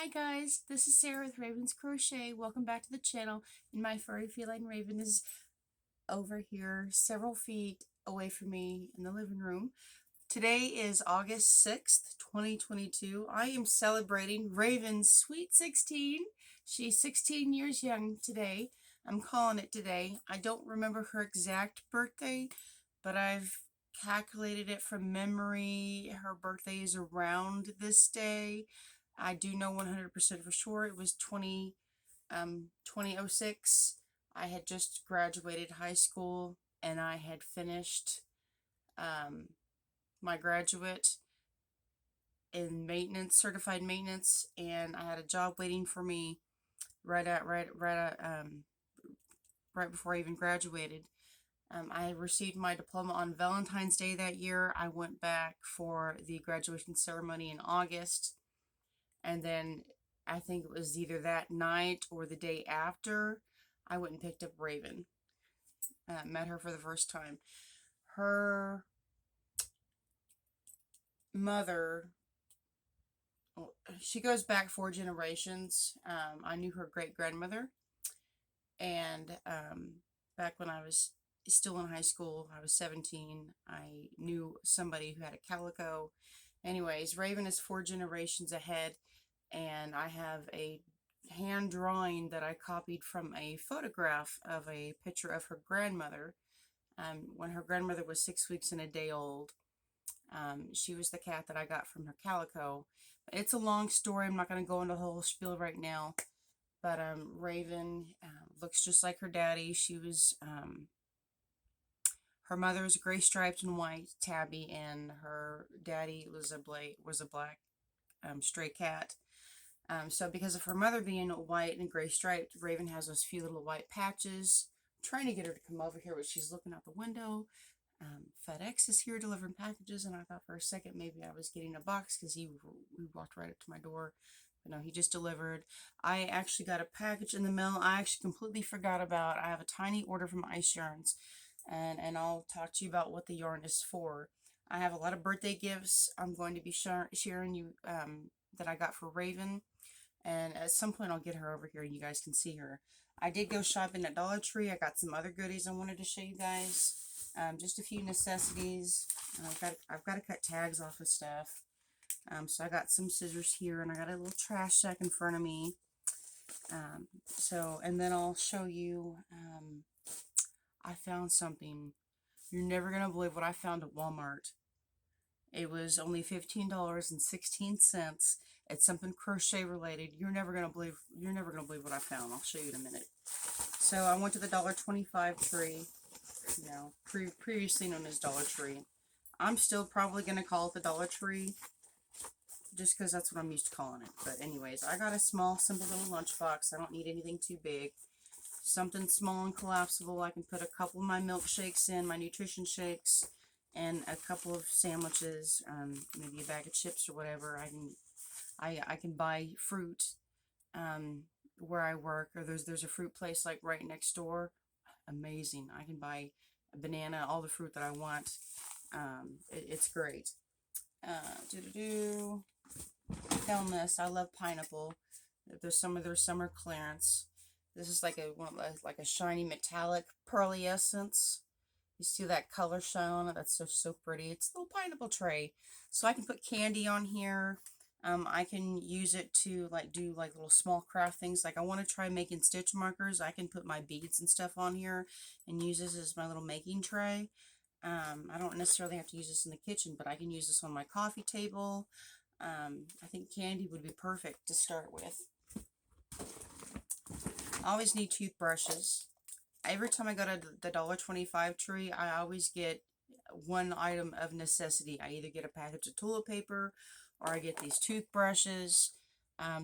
Hi guys, this is Sara with Raven's Crochet. Welcome back to the channel. And my furry feline Raven is over here several feet away from me in the living room. Today is August 6th, 2022. I am celebrating Raven's sweet 16. She's 16 years young today. I'm calling it today. I don't remember her exact birthday, but I've calculated it from memory. Her birthday is around this day. I do know 100% for sure it was 2006. I had just graduated high school and I had finished my graduate in maintenance, certified maintenance, and I had a job waiting for me right before I even graduated. I received my diploma on Valentine's Day that year. I went back for the graduation ceremony in August, and then I think it was either that night or the day after, I went and picked up Raven. Met her for the first time. Her mother, she goes back 4 generations. I knew her great grandmother, and back when I was still in high school, I was 17, I knew somebody who had a calico. Anyways, Raven is 4 generations ahead, and I have a hand drawing that I copied from a photograph of a picture of her grandmother when her grandmother was 6 weeks and a day old. She was the cat that I got from her calico. It's a long story. I'm not going to go into the whole spiel right now. But Raven looks just like her daddy. She was, her mother was gray striped and white tabby, and her daddy was a black stray cat. So because of her mother being white and gray striped, Raven has those few little white patches. I'm trying to get her to come over here, but she's looking out the window. FedEx is here delivering packages, and I thought for a second maybe I was getting a box because we walked right up to my door. But no, he just delivered. I actually got a package in the mail I actually completely forgot about. I have a tiny order from Ice Yarns, and I'll talk to you about what the yarn is for. I have a lot of birthday gifts I'm going to be sharing you that I got for Raven, and at some point I'll get her over here and you guys can see her. I did go shopping at Dollar Tree. I got some other goodies I wanted to show you guys. Just a few necessities. I've got to cut tags off of stuff. So I got some scissors here, and I got a little trash sack in front of me. And then I'll show you, I found something. You're never going to believe what I found at Walmart. It was only $15.16. It's something crochet related. You're never gonna believe what I found. I'll show you in a minute. So I went to the $1.25 tree, previously known as Dollar Tree. I'm still probably gonna call it the Dollar Tree, just because that's what I'm used to calling it. But anyways, I got a small, simple little lunchbox. I don't need anything too big. Something small and collapsible. I can put a couple of my milkshakes in, my nutrition shakes, and a couple of sandwiches, maybe a bag of chips or whatever. I can buy fruit where I work, or there's a fruit place like right next door. Amazing. I can buy a banana, all the fruit that I want. It's great. Down this, I love pineapple. There's some of their summer clearance. This is like a shiny metallic pearly essence. You see that color shine on it? That's so pretty. It's a little pineapple tray. So I can put candy on here. I can use it to do little small craft things. Like I want to try making stitch markers. I can put my beads and stuff on here and use this as my little making tray. I don't necessarily have to use this in the kitchen, but I can use this on my coffee table. I think candy would be perfect to start with. I always need toothbrushes. Every time I go to the $1.25 tree, I always get one item of necessity. I either get a package of toilet paper or I get these toothbrushes.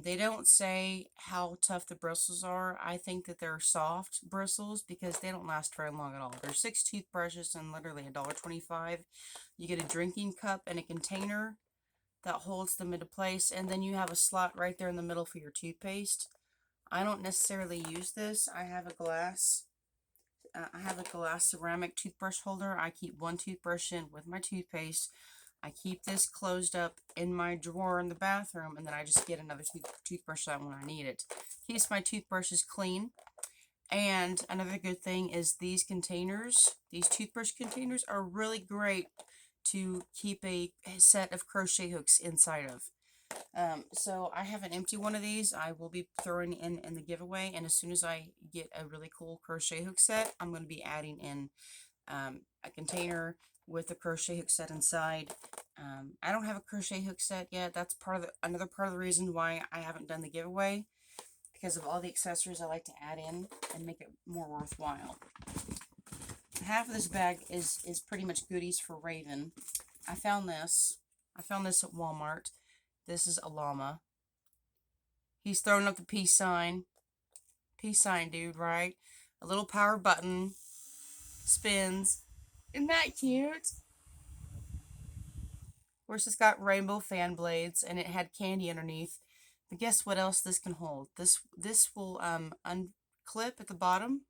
They don't say how tough the bristles are. I think that they're soft bristles because they don't last very long at all. There's 6 toothbrushes and literally $1.25. You get a drinking cup and a container that holds them into place, and then you have a slot right there in the middle for your toothpaste. I don't necessarily use this. I have a glass ceramic toothbrush holder. I keep one toothbrush in with my toothpaste. I keep this closed up in my drawer in the bathroom, and then I just get another toothbrush out when I need it. Keeps my toothbrushes clean. And another good thing is these containers, these toothbrush containers, are really great to keep a set of crochet hooks inside of. So I have an empty one of these. I will be throwing in the giveaway, and as soon as I get a really cool crochet hook set, I'm going to be adding in a container with a crochet hook set inside. I don't have a crochet hook set yet. That's another part of the reason why I haven't done the giveaway, because of all the accessories I like to add in and make it more worthwhile. Half of this bag is pretty much goodies for Raven. I found this at Walmart. This is a llama. He's throwing up the peace sign. Peace sign, dude, right? A little power button. Spins. Isn't that cute? Of course, it's got rainbow fan blades, and it had candy underneath. But guess what else this can hold? This will unclip at the bottom.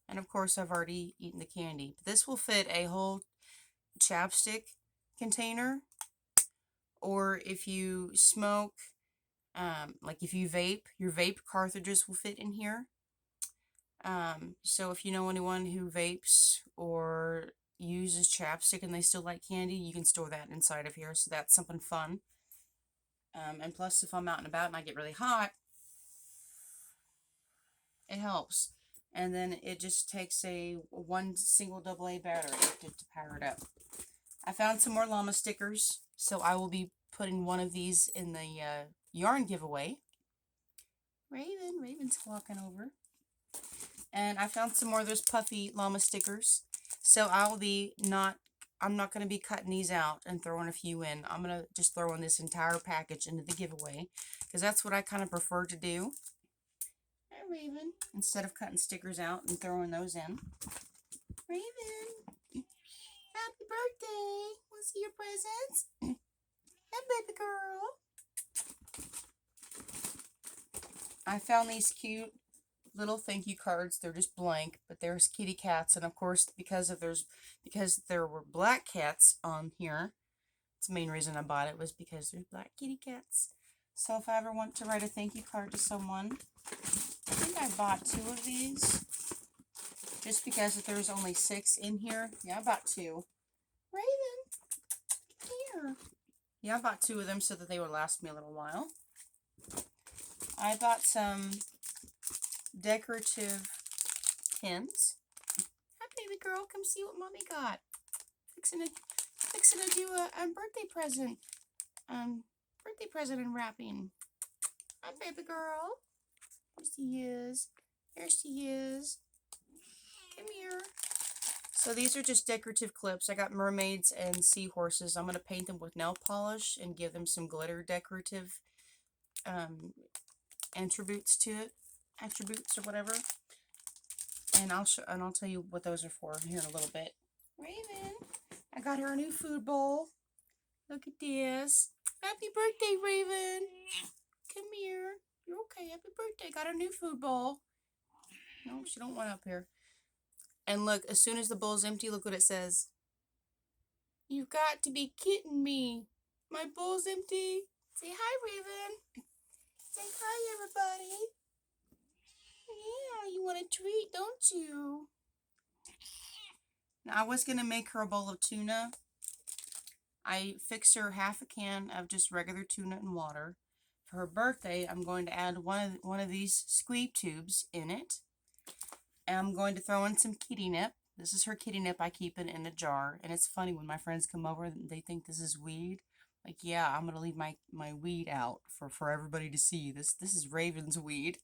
And of course, I've already eaten the candy. But this will fit a whole chapstick container. Or if you smoke, like if you vape, your vape cartridges will fit in here. So if you know anyone who vapes or uses chapstick and they still like candy, you can store that inside of here. So that's something fun. And plus, if I'm out and about and I get really hot, it helps. And then it just takes one single AA battery to power it up. I found some more llama stickers, so I will be putting one of these in the yarn giveaway. Raven's walking over. And I found some more of those puffy llama stickers. So I'm not going to be cutting these out and throwing a few in. I'm going to just throw in this entire package into the giveaway, because that's what I kind of prefer to do. Hi, Raven. Instead of cutting stickers out and throwing those in. Raven, happy birthday. Want to see your presents? Hey, baby girl. I found these cute little thank you cards. They're just blank, but there's kitty cats, and of course, because there were black cats on here, it's the main reason I bought it, was because there's black kitty cats. So if I ever want to write a thank you card to someone, I think I bought 2 of these, just because if there's only 6 in here. Yeah, I bought 2. Raven, here. Yeah, I bought 2 of them so that they would last me a little while. I bought some decorative pins. Hi, baby girl. Come see what mommy got. Fixing to do a birthday present. Birthday present unwrapping. Hi, baby girl. There she is. There she is. Come here. So these are just decorative clips. I got mermaids and seahorses. I'm going to paint them with nail polish and give them some glitter decorative attributes or whatever. And I'll tell you what those are for here in a little bit. Raven, I got her a new food bowl. Look at this. Happy birthday, Raven. Come here. You're okay. Happy birthday. Got her new food bowl. No, she don't want up here. And look, as soon as the bowl's empty, look what it says. You've got to be kidding me. My bowl's empty. Say hi, Raven. Say hi, everybody. Yeah, you want a treat, don't you? Now, I was going to make her a bowl of tuna. I fixed her half a can of just regular tuna and water. For her birthday, I'm going to add one of these squeeze tubes in it. And I'm going to throw in some kitty nip. This is her kitty nip. I keep it in a jar. And it's funny when my friends come over and they think this is weed. Like, yeah, I'm going to leave my weed out for everybody to see. This is Raven's weed.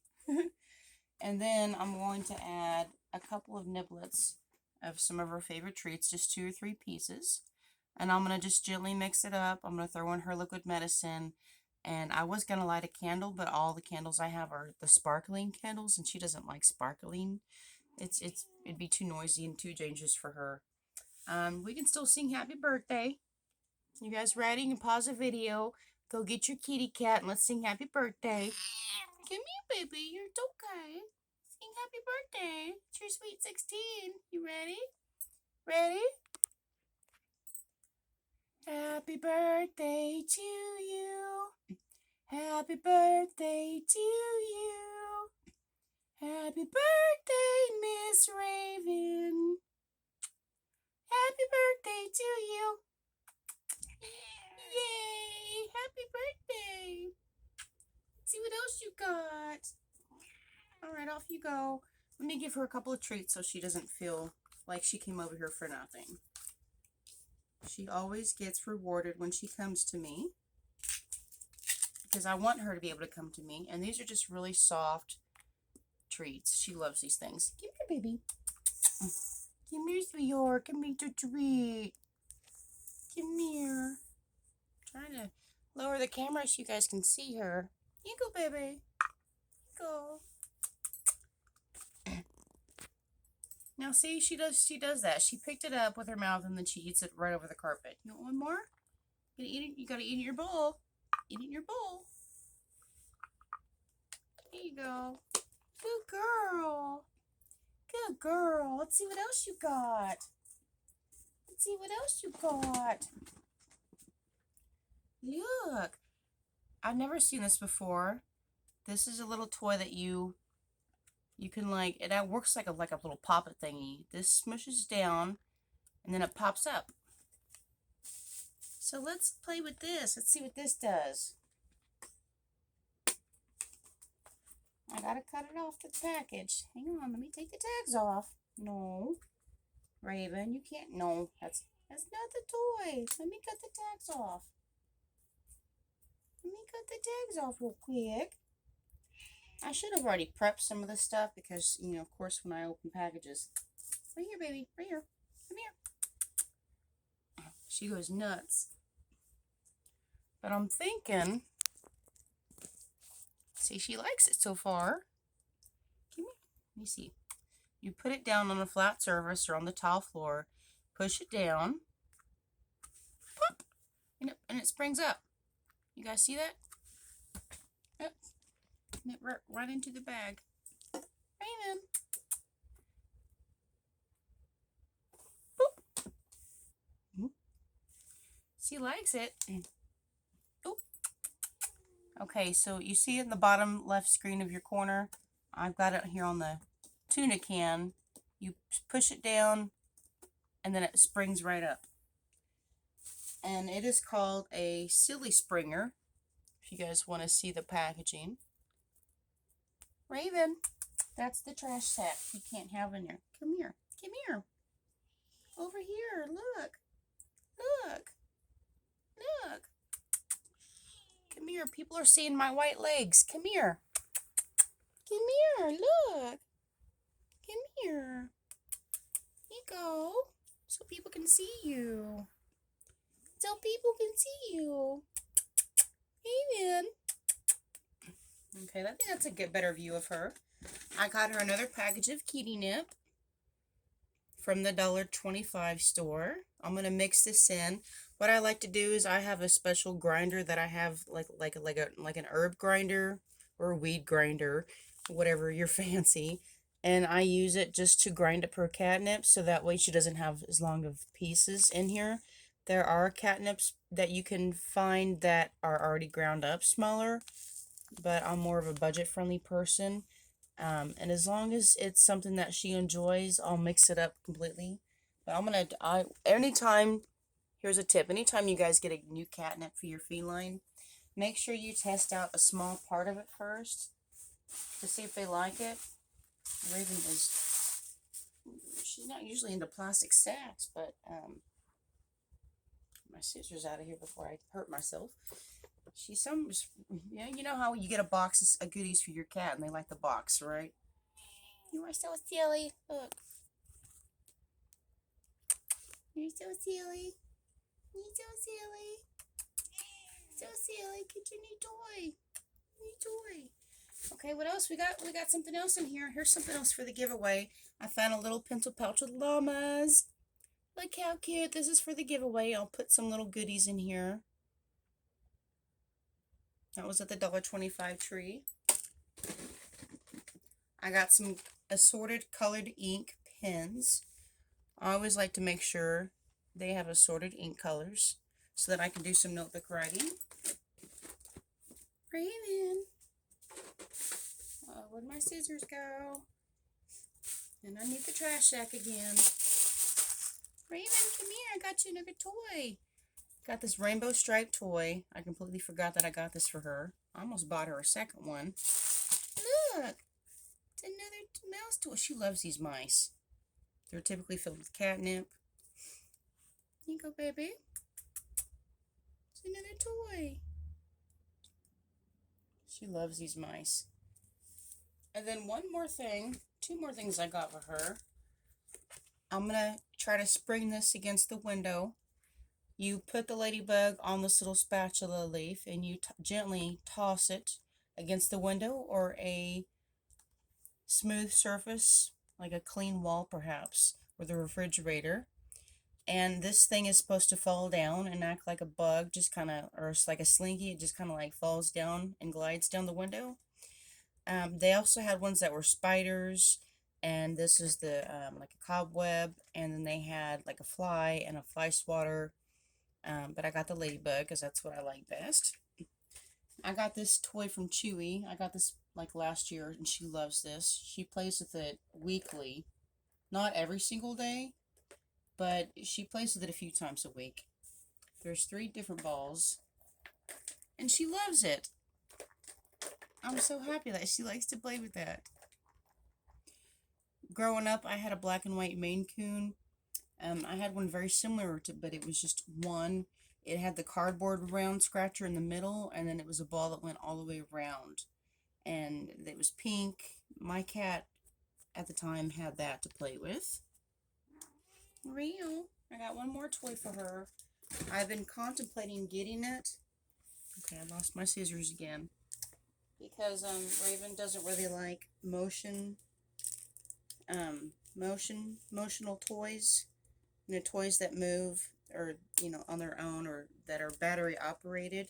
And then I'm going to add a couple of niblets of some of her favorite treats, just 2 or 3 pieces. And I'm going to just gently mix it up. I'm going to throw in her liquid medicine. And I was going to light a candle, but all the candles I have are the sparkling candles, and she doesn't like sparkling. It'd be too noisy and too dangerous for her. We can still sing happy birthday. You guys ready? You can pause the video. Go get your kitty cat and let's sing happy birthday. Come here, baby. You're okay. Sing happy birthday. It's your sweet 16. You ready? Ready? Happy birthday to you. Happy birthday to you. Happy birthday, Miss Raven. Happy birthday to you. Yay! Happy birthday. Let's see what else you got. All right, off you go. Let me give her a couple of treats so she doesn't feel like she came over here for nothing. She always gets rewarded when she comes to me because I want her to be able to come to me. And these are just really soft treats. She loves these things. Come here, baby. Come here, sweetheart. Come here to treat. Come here. Trying to lower the camera so you guys can see her. Here you go, baby. Go. Now see, she does that. She picked it up with her mouth and then she eats it right over the carpet. You want one more? You gotta eat it in your bowl. Eat it in your bowl. Here you go. Good girl. Good girl. Let's see what else you got. Let's see what else you got. Look. I've never seen this before. This is a little toy that you can like, it works like a little pop-it thingy. This smushes down and then it pops up. So let's play with this. Let's see what this does. I gotta cut it off the package. Hang on, let me take the tags off. No. Raven, you can't. No, that's not the toy. Let me cut the tags off. Let me cut the tags off real quick. I should have already prepped some of this stuff because, you know, of course, when I open packages. Right here, baby. Right here. Come here. She goes nuts. But I'm thinking, see, she likes it so far. Come here. Let me see. You put it down on a flat surface or on the tile floor. Push it down. Pop. And it springs up. You guys see that? Yep. And it right into the bag. Raven. Boop. She likes it. Oop. Okay, so you see in the bottom left screen of your corner, I've got it here on the tuna can. You push it down and then it springs right up. And it is called a silly springer, if you guys want to see the packaging. Raven, that's the trash sack you can't have in there. Come here. Come here. Over here. Look. Look. Look. Come here. People are seeing my white legs. Come here. Come here. Look. Come here. Here you go. So people can see you. So people can see you. Hey, man. Okay, I think that's a better view of her. I got her another package of Catnip from the $1.25 store. I'm going to mix this in. What I like to do is I have a special grinder that I have like an herb grinder or a weed grinder, whatever you're fancy. And I use it just to grind up her catnip so that way she doesn't have as long of pieces in here. There are catnips that you can find that are already ground up smaller, but I'm more of a budget-friendly person. And as long as it's something that she enjoys, I'll mix it up completely. But anytime, here's a tip, anytime you guys get a new catnip for your feline, make sure you test out a small part of it first to see if they like it. Raven she's not usually into plastic sacks, but, my scissors out of here before I hurt myself. You know how you get a box of goodies for your cat and they like the box, right? You are so silly. Look. You're so silly. You're so silly. So silly. Get your new toy. New toy. Okay, what else we got? We got something else in here. Here's something else for the giveaway. I found a little pencil pouch with llamas. Look how cute. This is for the giveaway. I'll put some little goodies in here. That was at the $1.25 tree. I got some assorted colored ink pens. I always like to make sure they have assorted ink colors. so that I can do some notebook writing. Raven! Where'd my scissors go? And I need the trash sack again. Raven, come here. I got you another toy. Got this rainbow striped toy. I completely forgot that I got this for her. I almost bought her a second one. Look! It's another mouse toy. She loves these mice. They're typically filled with catnip. Here you go, baby. It's another toy. She loves these mice. And then one more thing, two more things I got for her. I'm going to try to spring this against the window. You put the ladybug on this little spatula leaf and you gently toss it against the window or a smooth surface, like a clean wall perhaps, or the refrigerator. And this thing is supposed to fall down and act like a bug, just kind of, or it's like a slinky, it just kind of like falls down and glides down the window. They also had ones that were spiders, and this is the like a cobweb, and then they had like a fly and a fly swatter, but I got the ladybug because that's what I like best. I got this toy from Chewy. I got this like last year, and she loves this. She plays with it weekly, not every single day, but she plays with it a few times a week. There's 3 different balls, and she loves it. I'm so happy that she likes to play with that. Growing up, I had a black and white Maine Coon. I had one very similar to, but it was just one. It had the cardboard round scratcher in the middle, and then it was a ball that went all the way around. And it was pink. My cat at the time had that to play with. Real. I got one more toy for her. I've been contemplating getting it. Okay, I lost my scissors again. Because Raven doesn't really like motional toys, you know, toys that move or, you know, on their own or that are battery operated.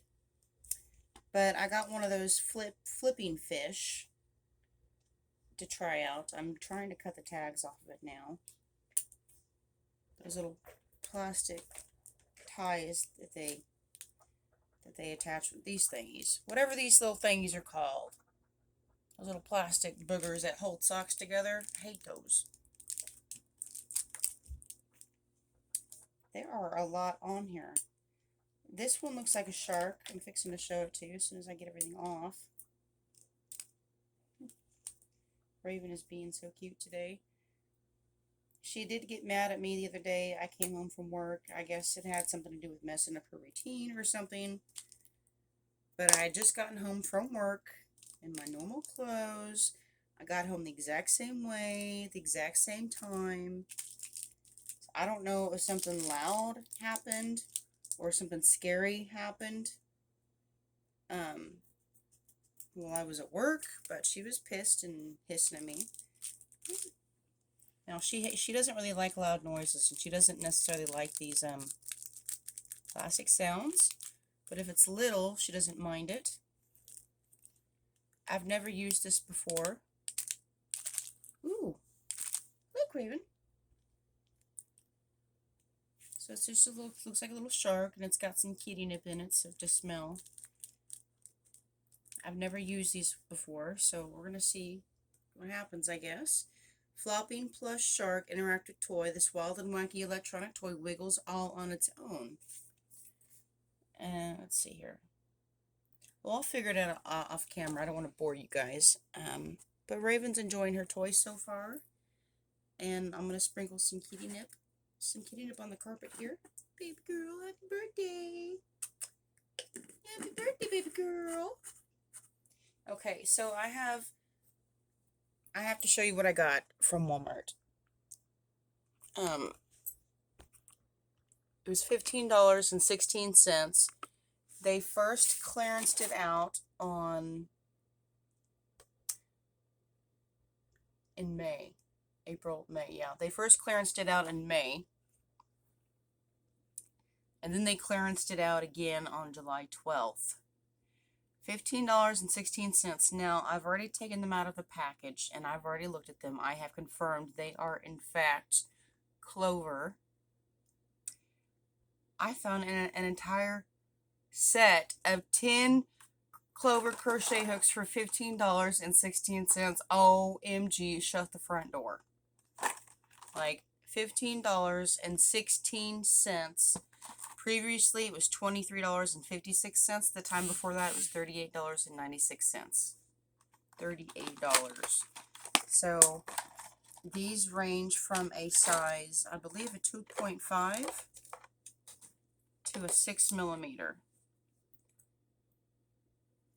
But I got one of those flipping fish to try out. I'm trying to cut the tags off of it now. Those little plastic ties that they attach with these thingies. Whatever these little thingies are called. Those little plastic boogers that hold socks together. I hate those. There are a lot on here. This one looks like a shark. I'm fixing to show it to you as soon as I get everything off. Raven is being so cute today. She did get mad at me the other day. I came home from work. I guess it had something to do with messing up her routine or something. But I had just gotten home from work in my normal clothes. I got home the exact same way, the exact same time. I don't know if something loud happened or something scary happened while I was at work, but she was pissed and hissing at me. Now, she doesn't really like loud noises, and she doesn't necessarily like these plastic sounds, but if it's little, she doesn't mind it. I've never used this before. Ooh, look, Raven. So it's just a little, looks like a little shark, and it's got some kitty nip in it, so to smell. I've never used these before, so we're gonna see what happens, I guess. Flopping plush shark interactive toy. This wild and wacky electronic toy wiggles all on its own. And let's see here. Well, I'll figure it out off camera. I don't want to bore you guys. But Raven's enjoying her toy so far. And I'm going to sprinkle some kitty nip on the carpet here. Baby girl, happy birthday. Happy birthday, baby girl. Okay, so I have to show you what I got from Walmart. It was $15.16. They first clearanced it out in May. May, yeah. They first clearanced it out in May. And then they clearanced it out again on July 12th. $15.16. Now, I've already taken them out of the package, and I've already looked at them. I have confirmed they are, in fact, Clover. I found an entire set of 10 Clover crochet hooks for $15.16. OMG, shut the front door. Like $15.16. Previously, it was $23.56. The time before that, it was $38.96. $38. So these range from a size, I believe, a 2.5 to a 6 millimeter.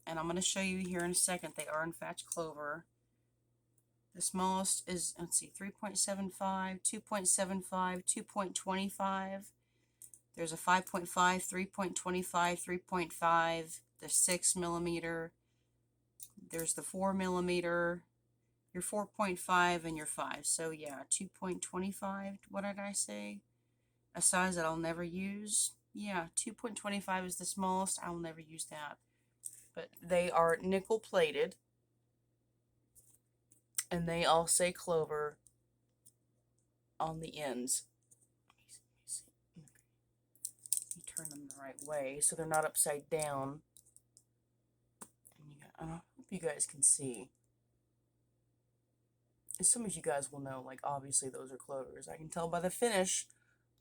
And I'm going to show you here in a second. They are in fact Clover. The smallest is, let's see, 3.75, 2.75, 2.25. There's a 5.5, 3.25, 3.5, the 6 millimeter. There's the 4 millimeter, your 4.5, and your 5. So yeah, 2.25, what did I say? A size that I'll never use. Yeah, 2.25 is the smallest. I'll never use that. But they are nickel plated. And they all say Clover on the ends. Let me turn them the right way so they're not upside down. And I hope you guys can see. And some of you guys will know, like, obviously those are Clovers. I can tell by the finish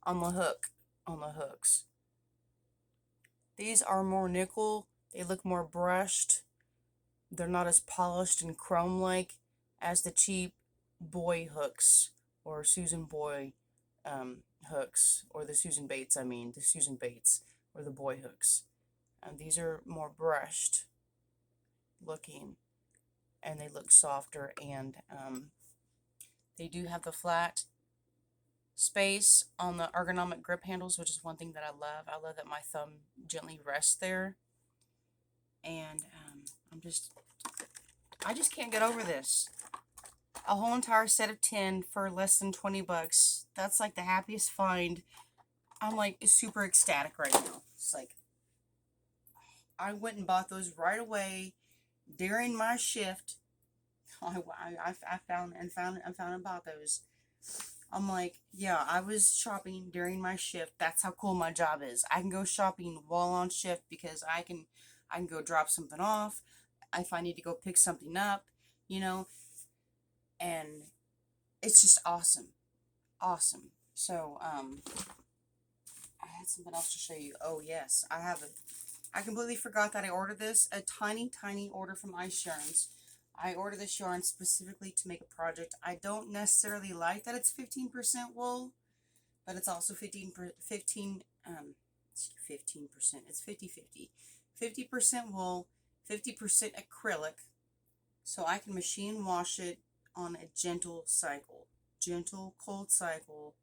on the hook, on the hooks. These are more nickel. They look more brushed. They're not as polished and chrome-like as the cheap boy hooks or Susan Boy hooks, or the Susan Bates, the Susan Bates or the boy hooks. These are more brushed looking, and they look softer, and they do have the flat space on the ergonomic grip handles, which is one thing that I love. I love that my thumb gently rests there, and I just can't get over this. A whole entire set of 10 for less than 20 bucks. That's like the happiest find. I'm like super ecstatic right now. It's like, I went and bought those right away during my shift. I found and bought those. I'm like, yeah, I was shopping during my shift. That's how cool my job is. I can go shopping while on shift because I can go drop something off if I need to go pick something up, you know, and it's just awesome. Awesome. So, I had something else to show you. Oh, yes, I have it. I completely forgot that I ordered this. A tiny, tiny order from Ice Yarns. I ordered this yarn specifically to make a project. I don't necessarily like that it's 15% wool, but it's also 15%, it's 50-50. 50% wool, 50% acrylic, so I can machine wash it on a gentle cycle. Gentle, cold cycle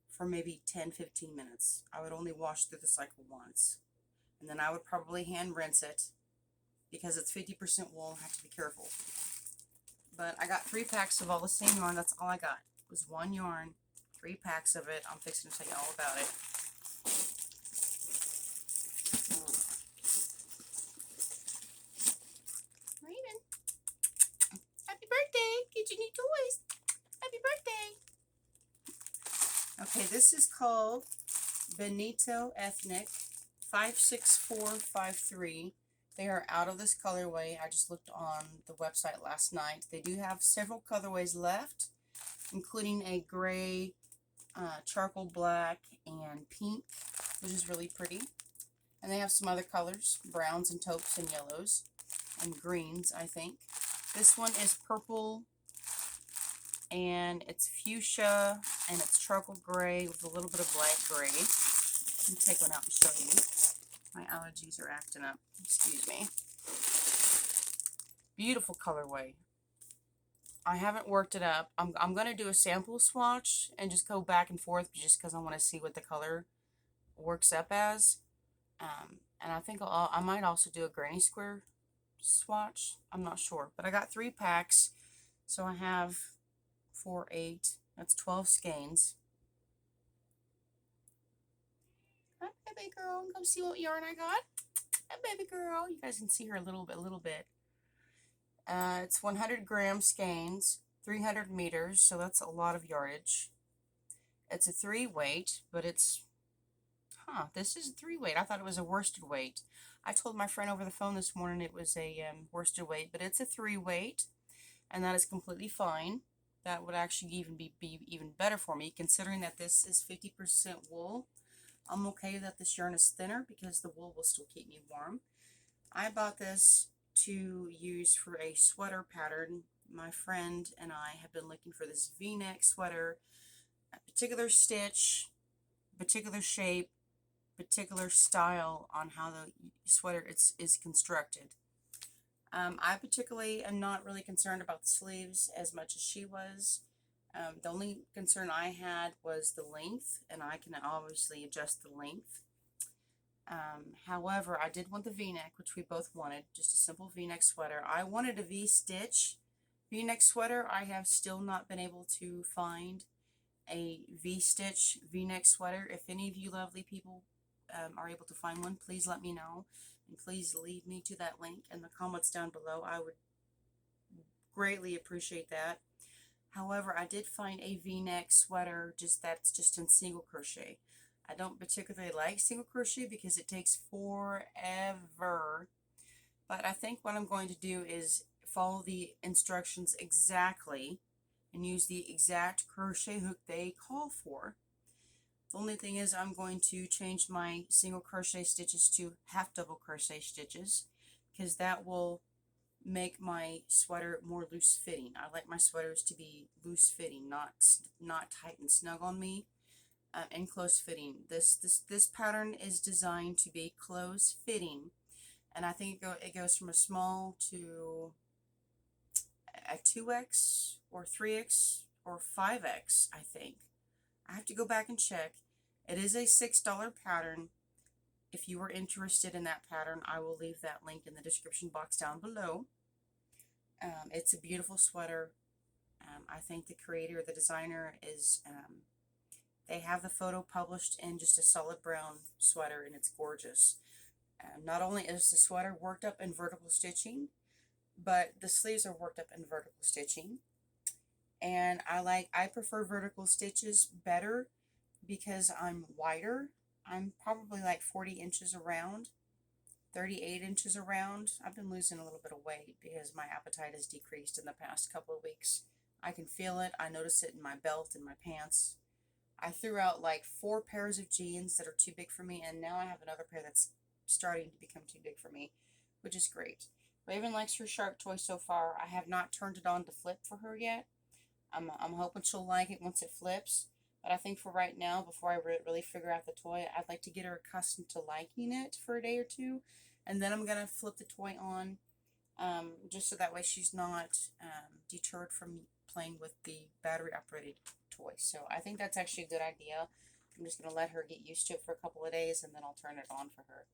for maybe 10-15 minutes. I would only wash through the cycle once. And then I would probably hand rinse it because it's 50% wool. I have to be careful. But I got 3 packs of all the same yarn. That's all I got. It was one yarn, 3 packs of it. I'm fixing to tell you all about it. Raven, happy birthday. Get your new toys. Happy birthday. Okay, this is called Benito Ethnic 56453. They are out of this colorway. I just looked on the website last night. They do have several colorways left, including a gray, charcoal black, and pink, which is really pretty. And they have some other colors, browns and taupes and yellows and greens, I think. This one is purple, and it's fuchsia, and it's charcoal gray with a little bit of light gray. Let me take one out and show you. My allergies are acting up. Excuse me. Beautiful colorway. I haven't worked it up. I'm going to do a sample swatch and just go back and forth just because I want to see what the color works up as. And I think I might also do a granny square swatch. I'm not sure. But I got 3 packs. So I have 4, 8. That's 12 skeins. Hi, baby girl. Come see what yarn I got. Hi, baby girl. You guys can see her a little bit. It's 100 gram skeins, 300 meters, so that's a lot of yardage. It's a 3 weight, but it's Huh, this is a 3-weight. I thought it was a worsted weight. I told my friend over the phone this morning it was a worsted weight, but it's a 3-weight, and that is completely fine. That would actually be even better for me, considering that this is 50% wool. I'm okay that this yarn is thinner because the wool will still keep me warm. I bought this to use for a sweater pattern. My friend and I have been looking for this V-neck sweater, a particular stitch, particular shape, particular style on how the sweater is constructed. I particularly am not really concerned about the sleeves as much as she was. The only concern I had was the length, and I can obviously adjust the length. However, I did want the V-neck, which we both wanted, just a simple V-neck sweater. I wanted a V-stitch V-neck sweater. I have still not been able to find a V-stitch V-neck sweater. If any of you lovely people are able to find one, please let me know. And please lead me to that link in the comments down below. I would greatly appreciate that. However, I did find a V-neck sweater that's just in single crochet. I don't particularly like single crochet because it takes forever. But I think what I'm going to do is follow the instructions exactly and use the exact crochet hook they call for. The only thing is I'm going to change my single crochet stitches to half double crochet stitches because that will make my sweater more loose fitting. I like my sweaters to be loose fitting, not tight and snug on me, and close fitting. This pattern is designed to be close fitting, and I think it goes from a small to a 2x or 3x or 5x, I think. I have to go back and check. It is a $6 pattern. If you are interested in that pattern, I will leave that link in the description box down below. It's a beautiful sweater. I think the creator, the designer, they have the photo published in just a solid brown sweater, and it's gorgeous. Not only is the sweater worked up in vertical stitching, but the sleeves are worked up in vertical stitching. And I prefer vertical stitches better because I'm wider. I'm probably like 40 inches around, 38 inches around. I've been losing a little bit of weight because my appetite has decreased in the past couple of weeks. I can feel it. I notice it in my belt and my pants. I threw out like 4 pairs of jeans that are too big for me, and now I have another pair that's starting to become too big for me, which is great. Raven likes her shark toy so far. I have not turned it on to flip for her yet. I'm hoping she'll like it once it flips. But I think for right now, before I really figure out the toy, I'd like to get her accustomed to liking it for a day or two. And then I'm going to flip the toy on, just so that way she's not deterred from playing with the battery-operated toy. So I think that's actually a good idea. I'm just going to let her get used to it for a couple of days, and then I'll turn it on for her.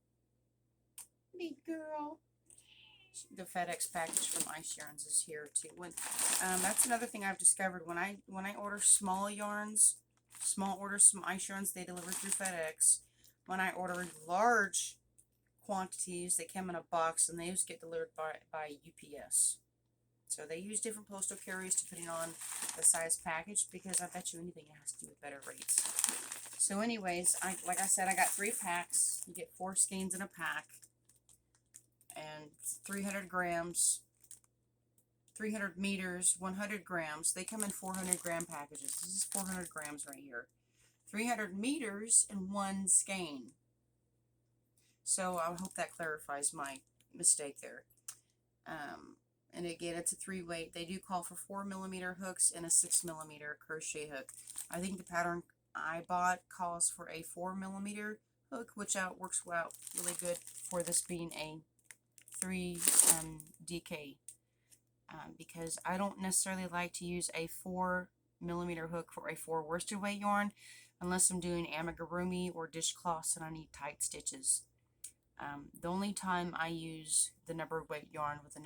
Big girl. The FedEx package from Ice Yarns is here too. That's another thing I've discovered. When I order small yarns, small orders from Ice Yarns, they deliver through FedEx. When I order large quantities, they come in a box, and those get delivered by UPS. So they use different postal carriers depending on the size package, because I bet you anything it has to do with better rates. So anyways, like I said, I got 3 packs. You get 4 skeins in a pack. And 300 grams, 300 meters, 100 grams. They come in 400 gram packages. This is 400 grams right here. 300 meters and 1 skein. So I hope that clarifies my mistake there. And again, it's a 3-weight. They do call for 4mm hooks and a 6mm crochet hook. I think the pattern I bought calls for a 4mm hook, which works out really good for this being a 3 DK, because I don't necessarily like to use a 4mm hook for a 4 worsted weight yarn unless I'm doing amigurumi or dishcloths and I need tight stitches. The only time I use the numbered weight yarn with the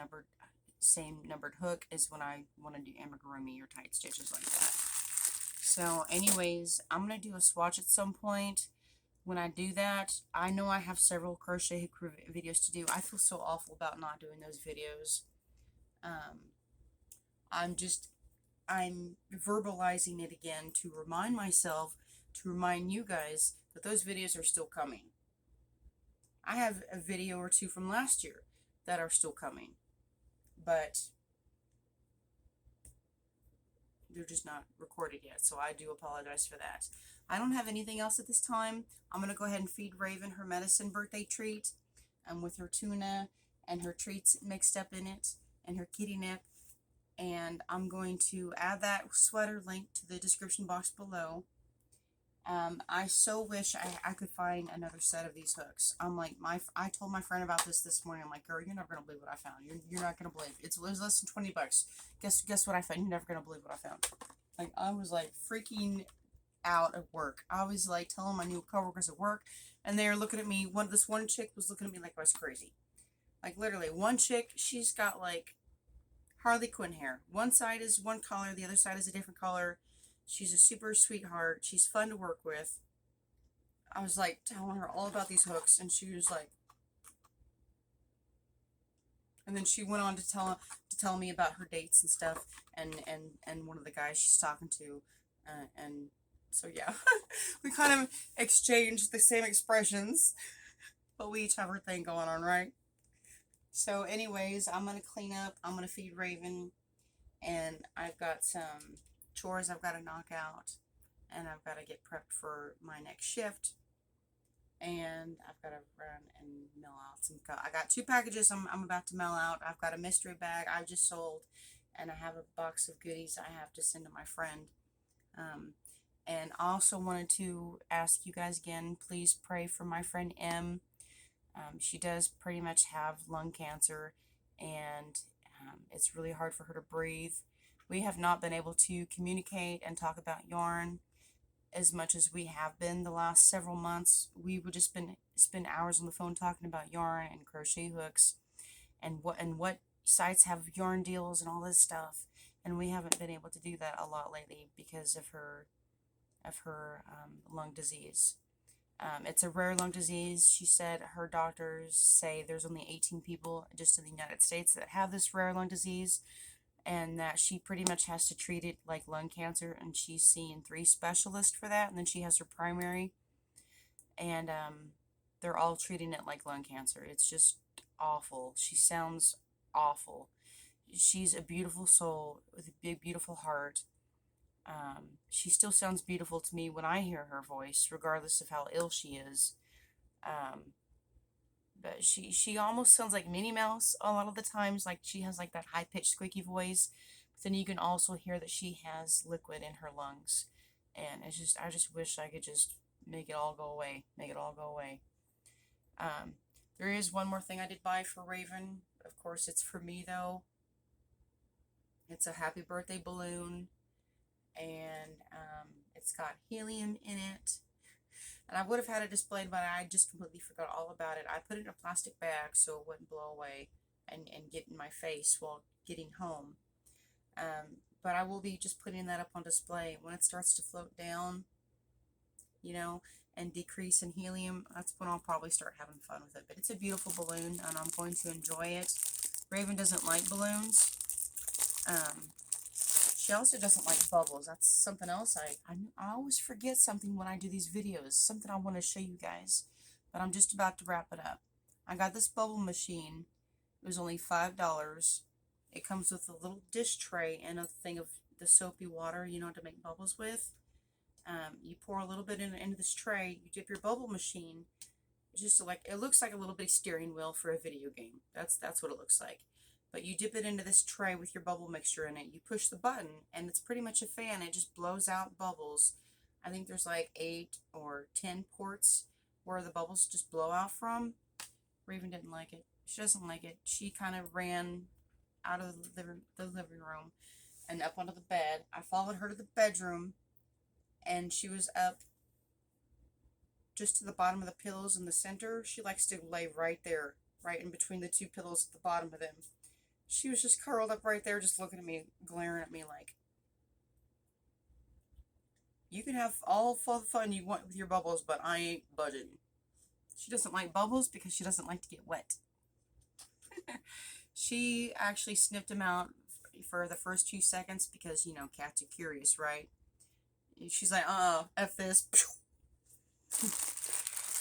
same numbered hook is when I want to do amigurumi or tight stitches like that. So anyways, I'm going to do a swatch at some point. When I do that, I know I have several crochet hook videos to do. I feel so awful about not doing those videos. I'm verbalizing it again to remind myself to remind you guys that those videos are still coming. I have a video or two from last year that are still coming, but they're just not recorded yet, so I do apologize for that. I don't have anything else at this time. I'm going to go ahead and feed Raven her medicine birthday treat with her tuna and her treats mixed up in it and her kitty nip. And I'm going to add that sweater link to the description box below. I so wish I could find another set of these hooks. I'm like, I told my friend about this morning. I'm like, girl, you're never going to believe what I found. You're not going to believe. It was less than 20 bucks. Guess what I found? You're never going to believe what I found. Like, I was like freaking out at work. I was like telling my new coworkers at work, and they're looking at me. This one chick was looking at me like I was crazy. Like, literally, one chick, she's got like Harley Quinn hair. One side is one color, the other side is a different color. She's a super sweetheart. She's fun to work with. I was like telling her all about these hooks, and she was like, and then she went on to tell me about her dates and stuff, and one of the guys she's talking to, and so yeah, we kind of exchanged the same expressions, but we each have our thing going on, right? So anyways, I'm gonna clean up. I'm gonna feed Raven, and I've got some chores I've got to knock out, and I've got to get prepped for my next shift, and I've got to run and mail out some. I got 2 packages I'm about to mail out. I've got a mystery bag I just sold, and I have a box of goodies I have to send to my friend. And I also wanted to ask you guys again, please pray for my friend M. She does pretty much have lung cancer, and it's really hard for her to breathe. We have not been able to communicate and talk about yarn as much as we have been the last several months. We would just spend hours on the phone talking about yarn and crochet hooks and what sites have yarn deals and all this stuff. And we haven't been able to do that a lot lately because of her lung disease. It's a rare lung disease. She said her doctors say there's only 18 people just in the United States that have this rare lung disease, and that she pretty much has to treat it like lung cancer, and she's seeing 3 specialists for that, and then she has her primary, and they're all treating it like lung cancer. It's just awful. She sounds awful. She's a beautiful soul with a big, beautiful heart. She still sounds beautiful to me when I hear her voice, regardless of how ill she is. But she almost sounds like Minnie Mouse a lot of the times. Like, she has like that high-pitched squeaky voice, but then you can also hear that she has liquid in her lungs, and it's just, I just wish I could just make it all go away. There is one more thing I did buy for Raven. Of course, it's for me though. It's a happy birthday balloon, and it's got helium in it. And I would have had it displayed, but I just completely forgot all about it. I put it in a plastic bag so it wouldn't blow away and get in my face while getting home. But I will be just putting that up on display. When it starts to float down, you know, and decrease in helium, that's when I'll probably start having fun with it. But it's a beautiful balloon, and I'm going to enjoy it. Raven doesn't like balloons. She also doesn't like bubbles. That's something else. I always forget something when I do these videos. Something I want to show you guys. But I'm just about to wrap it up. I got this bubble machine. It was only $5. It comes with a little dish tray and a thing of the soapy water, you know, to make bubbles with. You pour a little bit into this tray. You dip your bubble machine. It's just like, it looks like a little bitty steering wheel for a video game. That's what it looks like. But you dip it into this tray with your bubble mixture in it. You push the button, and it's pretty much a fan. It just blows out bubbles. I think there's like 8 or 10 ports where the bubbles just blow out from. Raven didn't like it. She doesn't like it. She kind of ran out of the living room and up onto the bed. I followed her to the bedroom, and she was up just to the bottom of the pillows in the center. She likes to lay right there, right in between the 2 pillows at the bottom of them. She was just curled up right there, just looking at me, glaring at me like, you can have all the fun you want with your bubbles, but I ain't budging. She doesn't like bubbles because she doesn't like to get wet. She actually sniffed them out for the first 2 seconds because, you know, cats are curious, right? she's like, F this.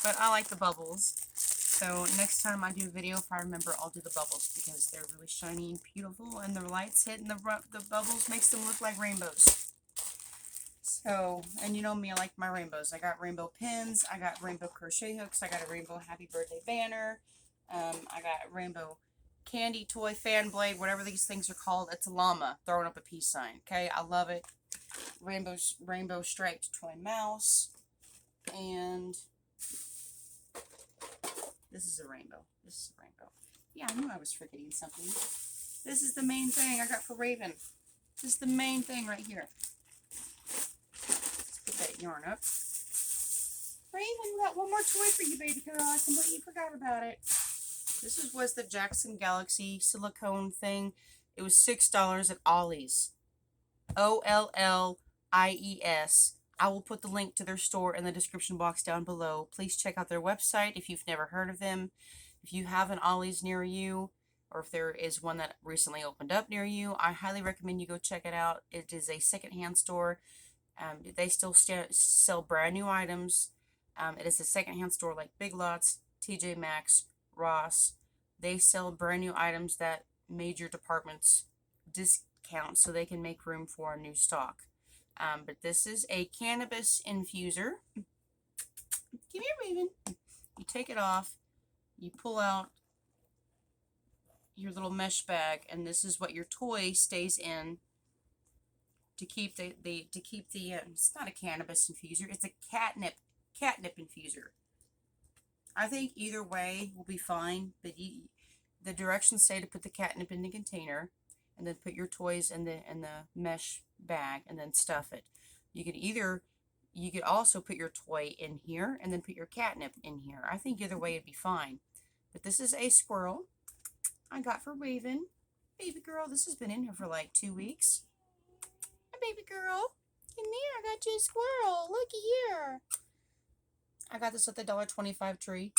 But I like the bubbles. So next time I do a video, if I remember, I'll do the bubbles because they're really shiny and beautiful, and the lights hitting the bubbles makes them look like rainbows. So, and you know me, I like my rainbows. I got rainbow pins, I got rainbow crochet hooks, I got a rainbow happy birthday banner, I got rainbow candy toy fan blade, whatever these things are called. It's a llama throwing up a peace sign. Okay, I love it. Rainbow striped toy mouse, and this is a rainbow. This is a rainbow. Yeah, I knew I was forgetting something. This is the main thing I got for Raven. This is the main thing right here. Let's put that yarn up. Raven, we got one more toy for you, baby girl. I completely forgot about it. This was the Jackson Galaxy silicone thing. It was $6 at Ollie's. OLLIES. I will put the link to their store in the description box down below. Please check out their website if you've never heard of them. If you have an Ollie's near you, or if there is one that recently opened up near you, I highly recommend you go check it out. It is a secondhand store. They still sell brand new items. It is a secondhand store like Big Lots, TJ Maxx, Ross. They sell brand new items that major departments discount so they can make room for new stock. But this is a cannabis infuser. Come here, Raven. You take it off. You pull out your little mesh bag, and this is what your toy stays in to keep the it's not a cannabis infuser, it's a catnip infuser. I think either way will be fine, but the directions say to put the catnip in the container and then put your toys in the mesh bag and then stuff it. You could also put your toy in here and then put your catnip in here. I think either way it'd be fine. But this is a squirrel I got for Raven. Baby girl, this has been in here for like 2 weeks. Hi, baby girl. Come here, I got you a squirrel. Looky here. I got this at the $1.25 tree.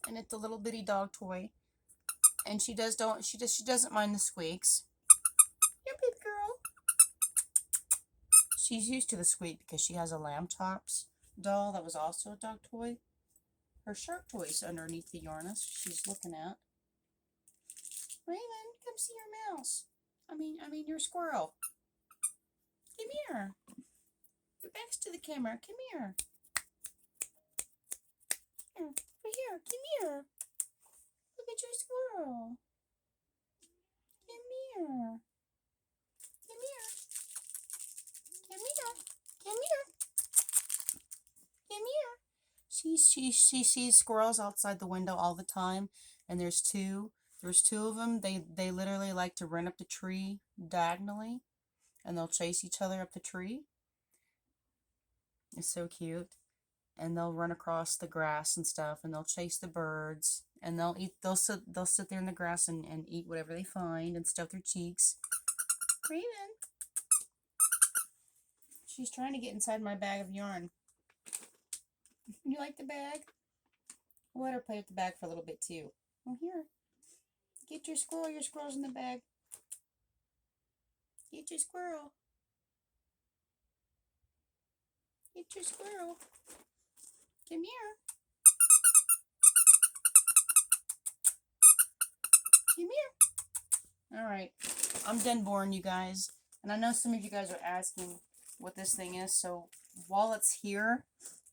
And it's a little bitty dog toy. And she doesn't mind the squeaks. Here, baby girl. She's used to the squeak because she has a Lamb Tops doll that was also a dog toy. Her shark toy is underneath the yarn she's looking at. Raven, come see your mouse. I mean your squirrel. Come here. Your back's to the camera. Come here. Here, over here. Come here. Look at your squirrel. Come here. Come here. Come here. Come here. Come here. She sees squirrels outside the window all the time, and there's two of them. They literally like to run up the tree diagonally, and they'll chase each other up the tree. It's so cute. And they'll run across the grass and stuff, and they'll chase the birds, and they'll sit there in the grass and eat whatever they find and stuff their cheeks. Raven. She's trying to get inside my bag of yarn. You like the bag? We'll let her play with the bag for a little bit too. Oh, here. Get your squirrel. Your squirrel's in the bag. Get your squirrel. Get your squirrel. Come here. Come here. Alright. I'm done boring you guys. And I know some of you guys are asking what this thing is. So while it's here,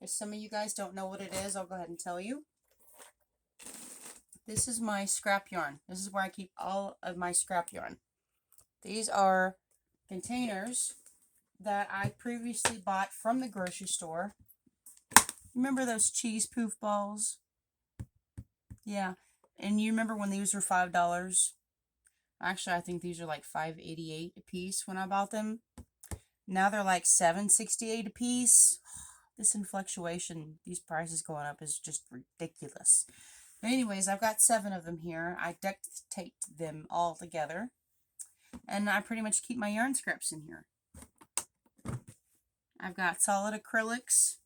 if some of you guys don't know what it is, I'll go ahead and tell you. This is my scrap yarn. This is where I keep all of my scrap yarn. These are containers that I previously bought from the grocery store. Remember those cheese poof balls? Yeah. And you remember when these were $5? Actually, I think these are like $5.88 a piece when I bought them. Now they're like $7.68 a piece. This inflation, these prices going up is just ridiculous. But anyways, I've got 7 of them here. I duct taped them all together. And I pretty much keep my yarn scraps in here. I've got solid acrylics.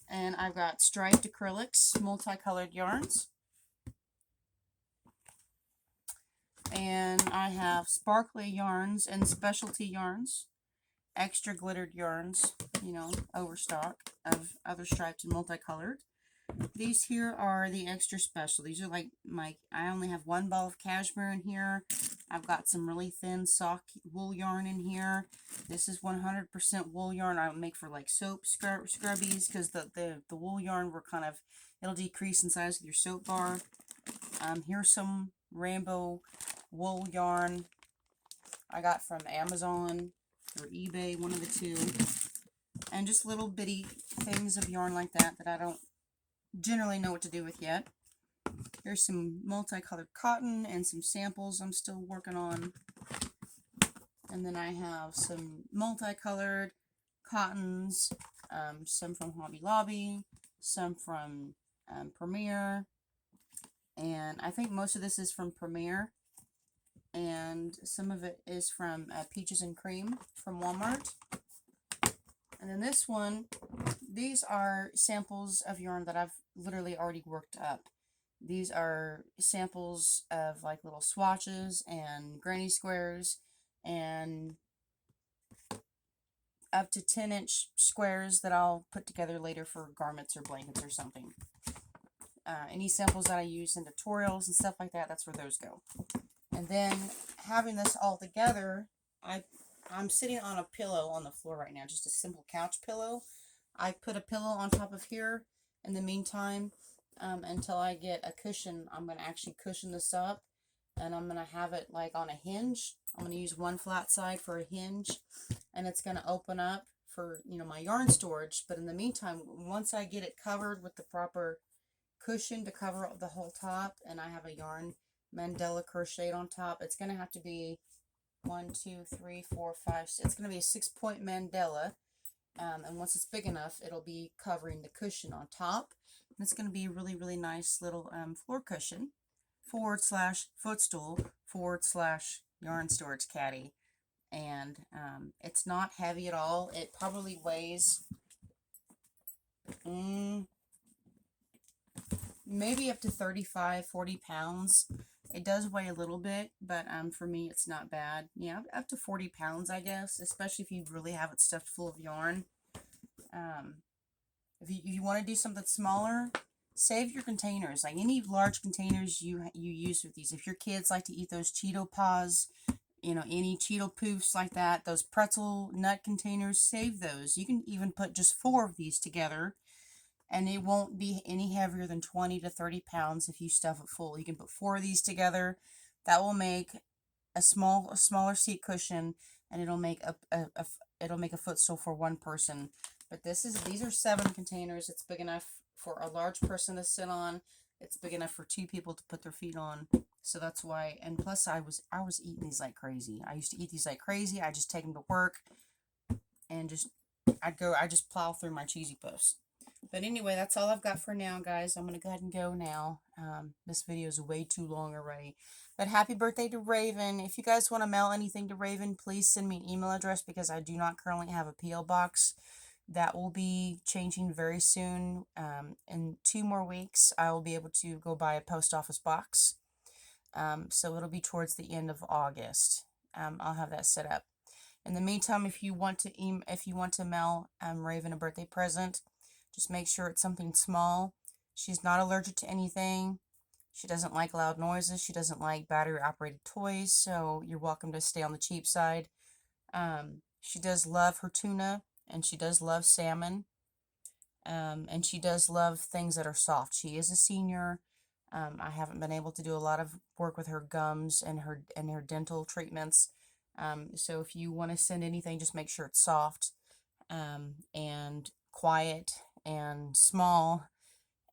And I've got striped acrylics, multicolored yarns. And I have sparkly yarns and specialty yarns. extra glittered yarns, you know, overstock of other striped and multicolored. These here are the extra special. These are like I only have one ball of cashmere in here. I've got some really thin soft wool yarn in here. This is 100% wool yarn. I make for like soap scrubbies because the wool yarn were kind of, it'll decrease in size with your soap bar. Here's some rainbow wool yarn I got from Amazon or eBay, one of the two. And just little bitty things of yarn like that I don't generally know what to do with yet. Here's some multicolored cotton and some samples I'm still working on. And then I have some multicolored cottons, some from Hobby Lobby, some from Premier, and I think most of this is from Premier, and some of it is from Peaches and Cream from Walmart. And then this one, these are samples of yarn that I've literally already worked up. These are samples of like little swatches and granny squares and up to 10-inch squares that I'll put together later for garments or blankets or something. Any samples that I use in tutorials and stuff like that, that's where those go. And then having this all together, I'm sitting on a pillow on the floor right now, just a simple couch pillow. I put a pillow on top of here in the meantime until I get a cushion. I'm going to actually cushion this up, and I'm going to have it like on a hinge. I'm going to use one flat side for a hinge, and it's going to open up for, you know, my yarn storage. But in the meantime, once I get it covered with the proper cushion to cover the whole top, and I have a yarn mandala crocheted on top, it's going to have to be 1, 2, 3, 4, 5, 6. It's going to be a 6-point mandala, and once it's big enough, it'll be covering the cushion on top. And it's going to be a really, really nice little floor cushion / footstool / yarn storage caddy. And it's not heavy at all. It probably weighs maybe up to 35-40 pounds. It does weigh a little bit, but for me it's not bad. Yeah, up to 40 pounds, I guess, especially if you really have it stuffed full of yarn. If you want to do something smaller, save your containers. Like any large containers you use with these. If your kids like to eat those Cheeto Paws, you know, any Cheeto Poofs like that, those pretzel nut containers, save those. You can even put just 4 of these together, and it won't be any heavier than 20 to 30 pounds if you stuff it full. You can put 4 of these together. That will make a smaller seat cushion, and it'll make a footstool for one person. But these are 7 containers. It's big enough for a large person to sit on. It's big enough for 2 people to put their feet on. So that's why. And plus, I was eating these like crazy. I used to eat these like crazy. I just take them to work, and I just plow through my cheesy puffs. But anyway, that's all I've got for now, guys. I'm going to go ahead and go now. This video is way too long already. But happy birthday to Raven. If you guys want to mail anything to Raven, please send me an email address because I do not currently have a P.O. box. That will be changing very soon. In 2 more weeks, I will be able to go buy a post office box. So it'll be towards the end of August. I'll have that set up. In the meantime, if you want to mail Raven a birthday present, just make sure it's something small. She's not allergic to anything. She doesn't like loud noises. She doesn't like battery-operated toys, so you're welcome to stay on the cheap side. She does love her tuna, and she does love salmon, and she does love things that are soft. She is a senior. I haven't been able to do a lot of work with her gums and her dental treatments. So if you want to send anything, just make sure it's soft and quiet and small,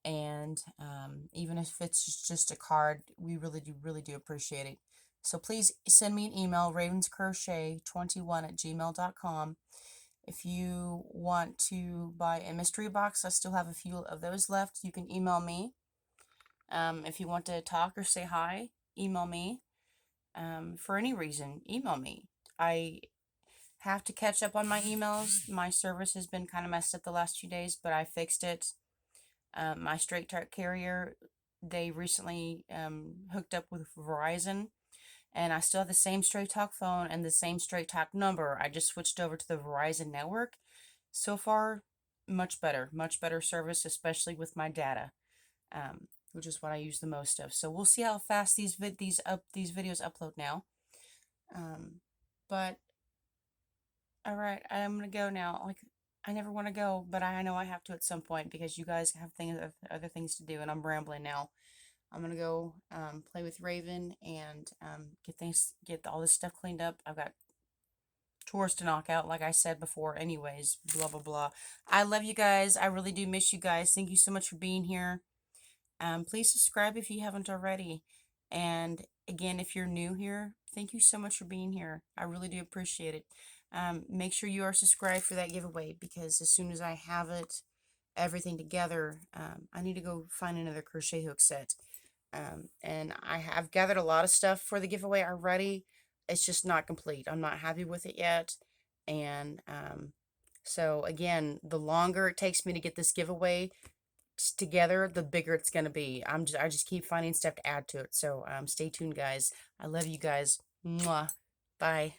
and even if it's just a card, we really do appreciate it. So please send me an email, ravenscrochet21@gmail.com. If you want to buy a mystery box, I still have a few of those left. You can email me. If you want to talk or say hi, email me. For any reason, email me. I have to catch up on my emails. My service has been kind of messed up the last few days, but I fixed it. My straight tart carrier, they recently hooked up with Verizon, and I still have the same Straight Talk phone and the same Straight Talk number. I just switched over to the Verizon network. So far, much better service, especially with my data, which is what I use the most of. So we'll see how fast these videos upload now. But all right, I'm gonna go now. Like, I never want to go, but I know I have to at some point because you guys have other things to do, and I'm rambling now. I'm gonna go play with Raven and get all this stuff cleaned up. I've got chores to knock out, like I said before. Anyways, blah blah blah. I love you guys. I really do miss you guys. Thank you so much for being here. Please subscribe if you haven't already. And again, if you're new here, thank you so much for being here. I really do appreciate it. Make sure you are subscribed for that giveaway, because as soon as I have everything together, I need to go find another crochet hook set. And I have gathered a lot of stuff for the giveaway already. It's just not complete. I'm not happy with it yet. And so again, the longer it takes me to get this giveaway together, the bigger it's gonna be. I just keep finding stuff to add to it. So stay tuned, guys. I love you guys. Mwah. Bye.